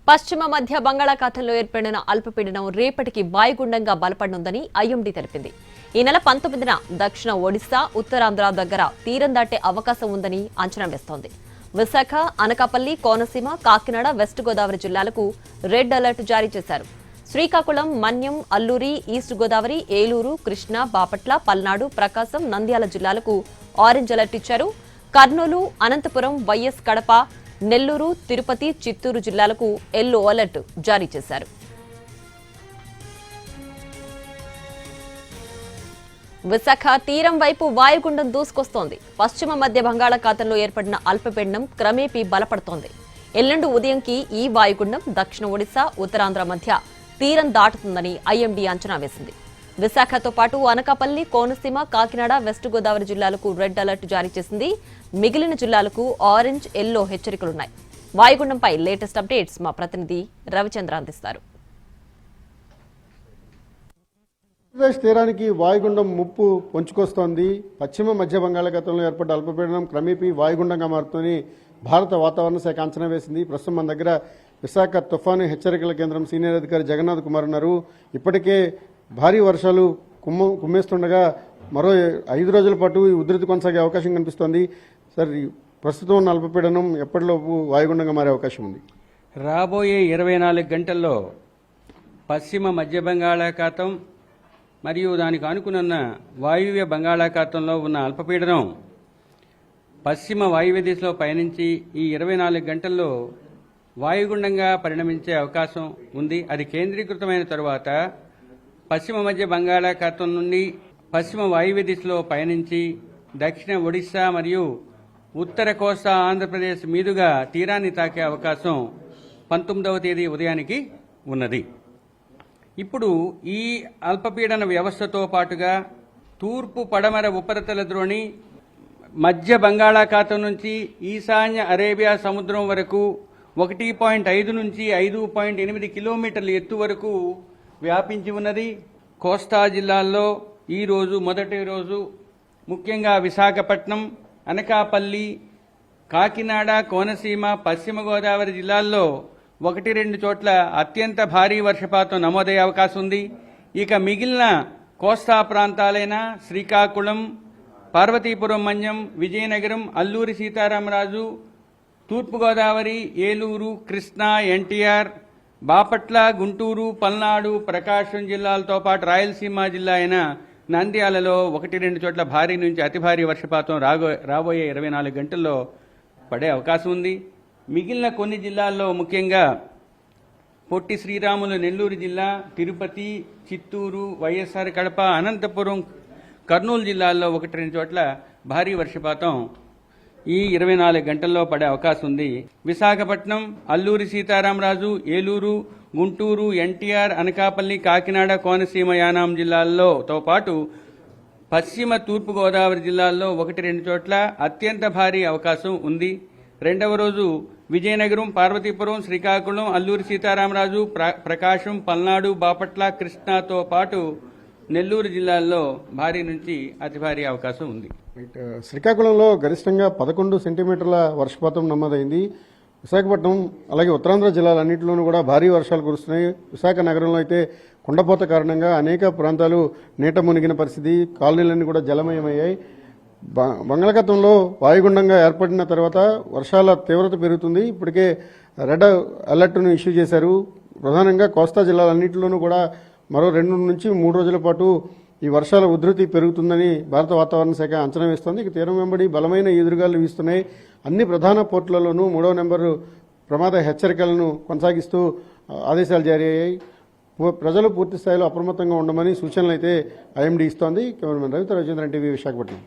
పశ్చిమ మధ్య బంగాళాఖాతంలో ఏర్పడిన అల్పపీడనం రేపటికి వాయుగుండంగా బలపడనుందని ఐఎండీ తెలిపింది. ఈ నెల 19న దక్షిణ ఒడిశా, ఉత్తరాంధ్ర దగ్గర తీరం దాటే అవకాశం ఉందని అంచనా వేస్తోంది. విశాఖ, అనకాపల్లి, కోనసీమ, కాకినాడ, వెస్ట్ గోదావరి జిల్లాలకు రెడ్ అలర్ట్ జారీ చేశారు. శ్రీకాకుళం, మన్యం, అల్లూరి, ఈస్ట్ గోదావరి, ఏలూరు, కృష్ణా, బాపట్ల, పల్నాడు, ప్రకాశం, నంద్యాల జిల్లాలకు ఆరెంజ్ అలర్ట్ ఇచ్చారు. కర్నూలు, అనంతపురం, వైఎస్ కడప, నెల్లూరు, తిరుపతి, చిత్తూరు జిల్లాలకు ఎల్లో అలర్ట్ జారీ చేశారు. విశాఖ తీరం వైపు వాయుగుండం దూసుకొస్తోంది. పశ్చిమ మధ్య బంగాళాఖాతంలో ఏర్పడిన అల్పపీడనం క్రమేపీ బలపడుతోంది. ఎల్లుండి ఉదయంకి ఈ వాయుగుండం దక్షిణ ఒడిశా, ఉత్తరాంధ్ర మధ్య తీరం దాటుతుందని ఐఎండీ అంచనా వేసింది. విశాఖతో పాటు అనకాపల్లి, కోనసీమ, కాకినాడ, వెస్ట్ గోదావరి జిల్లాలకు రెడ్ అలర్ట్ జారీ చేసింది. మిగిలిన జిల్లాలకు ఆరెంజ్, ఎల్లో హెచ్చరికలున్నాయి. వాయుగుండంపై లేటెస్ట్ అప్డేట్స్ మా ప్రతినిధి రవిచంద్ర అందిస్తారు. ఆంధ్రప్రదేశ్ తీరానికి వాయుగుండం ముప్పు పొంచుకొస్తోంది. పశ్చిమ మధ్య బంగాళాఖాతంలో ఏర్పడ్డ అల్పపీడనం క్రమేపీ వాయుగుండంగా మారుతోంది భారత వాతావరణ శాఖ అంచనా వేసింది. ప్రస్తుతం మన దగ్గర విశాఖ తుఫాను హెచ్చరికల కేంద్రం సీనియర్ అధికారి జగన్నాథ్ కుమార్ ఉన్నారు. ఇప్పటికే భారీ వర్షాలు కుమ్మేస్తుండగా మరో 5 రోజుల పాటు ఈ ఉధృతి కొనసాగే అవకాశం కనిపిస్తోంది. సార్, ప్రస్తుతం ఉన్న అల్పపీడనం ఎప్పటిలోపు వాయుగుండంగా మారే అవకాశం ఉంది? రాబోయే 24 గంటల్లో పశ్చిమ మధ్య బంగాళాఖాతం మరియు దానికి ఆనుకున్న వాయువ్య బంగాళాఖాతంలో ఉన్న అల్పపీడనం పశ్చిమ వాయువ్య దిశలో పయనించి ఈ 24 గంటల్లో వాయుగుండంగా పరిణమించే అవకాశం ఉంది. అది కేంద్రీకృతమైన తరువాత పశ్చిమ మధ్య బంగాళాఖాతం నుండి పశ్చిమ వాయువ్య దిశలో పయనించి దక్షిణ ఒడిశా మరియు ఉత్తర కోస్తా ఆంధ్రప్రదేశ్ మీదుగా తీరాన్ని తాకే అవకాశం 19వ తేదీ ఉదయానికి ఉన్నది. ఇప్పుడు ఈ అల్పపీడన వ్యవస్థతో పాటుగా తూర్పు పడమర ఉపరితల ద్రోణి మధ్య బంగాళాఖాతం నుంచి ఈశాన్య అరేబియా సముద్రం వరకు 1.5 నుంచి 5.8 కిలోమీటర్ల ఎత్తు వరకు వ్యాపించి ఉన్నది. కోస్తా జిల్లాల్లో ఈ రోజు మొదటి రోజు ముఖ్యంగా విశాఖపట్నం, అనకాపల్లి, కాకినాడ, కోనసీమ, పశ్చిమ గోదావరి జిల్లాల్లో 1-2 చోట్ల అత్యంత భారీ వర్షపాతం నమోదయ్యే అవకాశం ఉంది. ఇక మిగిలిన కోస్తా ప్రాంతాలైన శ్రీకాకుళం, పార్వతీపురం మన్యం, విజయనగరం, అల్లూరి సీతారామరాజు, తూర్పుగోదావరి, ఏలూరు, కృష్ణా, ఎన్టీఆర్, బాపట్ల, గుంటూరు, పల్నాడు, ప్రకాశం జిల్లాలతో పాటు రాయలసీమ జిల్లా అయిన నంద్యాలలో 1-2 చోట్ల భారీ నుంచి అతి భారీ వర్షపాతం రాబోయే 24 గంటల్లో పడే అవకాశం ఉంది. మిగిలిన కొన్ని జిల్లాల్లో ముఖ్యంగా పొట్టి శ్రీరాములు నెల్లూరు జిల్లా, తిరుపతి, చిత్తూరు, వైఎస్ఆర్ కడప, అనంతపురం, కర్నూలు జిల్లాల్లో 1-2 చోట్ల భారీ వర్షపాతం ఈ 24 గంటల్లో పడే అవకాశం ఉంది. విశాఖపట్నం, అల్లూరి సీతారామరాజు, ఏలూరు, గుంటూరు, ఎన్టీఆర్, అనకాపల్లి, కాకినాడ, కోనసీమ, యానాం జిల్లాల్లోతో పాటు పశ్చిమ తూర్పు గోదావరి జిల్లాల్లో 1-2 చోట్ల అత్యంత భారీ అవకాశం ఉంది. రెండవ రోజు విజయనగరం, పార్వతీపురం, శ్రీకాకుళం, అల్లూరి సీతారామరాజు, ప్రకాశం, పల్నాడు, బాపట్ల, కృష్ణాతో పాటు నెల్లూరు జిల్లాల్లో భారీ నుంచి అతి భారీ అవకాశం ఉంది. శ్రీకాకుళంలో గరిష్టంగా 11 సెంటీమీటర్ల వర్షపాతం నమోదైంది. విశాఖపట్నం అలాగే ఉత్తరాంధ్ర జిల్లాలన్నింటిలోనూ కూడా భారీ వర్షాలు కురుస్తున్నాయి. విశాఖ నగరంలో అయితే కుండపోత కారణంగా అనేక ప్రాంతాలు నీట మునిగిన పరిస్థితి, కాలనీలన్నీ కూడా జలమయమయ్యాయి. బంగాళాఖాతంలో వాయుగుండంగా ఏర్పడిన తర్వాత వర్షాల తీవ్రత పెరుగుతుంది. ఇప్పటికే రెడ్ అలర్ట్ను ఇష్యూ చేశారు. ప్రధానంగా కోస్తా జిల్లాలన్నింటిలోనూ కూడా మరో 2 నుంచి 3 రోజుల పాటు ఈ వర్షాల ఉధృతి పెరుగుతుందని భారత వాతావరణ శాఖ అంచనా వేస్తోంది. ఇక తీరం వెంబడి బలమైన ఎదురుగాలు వీస్తున్నాయి. అన్ని ప్రధాన పోర్టులలోనూ 3వ నెంబరు ప్రమాద హెచ్చరికలను కొనసాగిస్తూ ఆదేశాలు జారీ అయ్యాయి. ప్రజలు పూర్తి స్థాయిలో అప్రమత్తంగా ఉండమని సూచనలు అయితే ఐఎండీ ఇస్తోంది. కెమెరామెన్ రవితో రవిచంద్రన్, టీవీ, విశాఖపట్నం.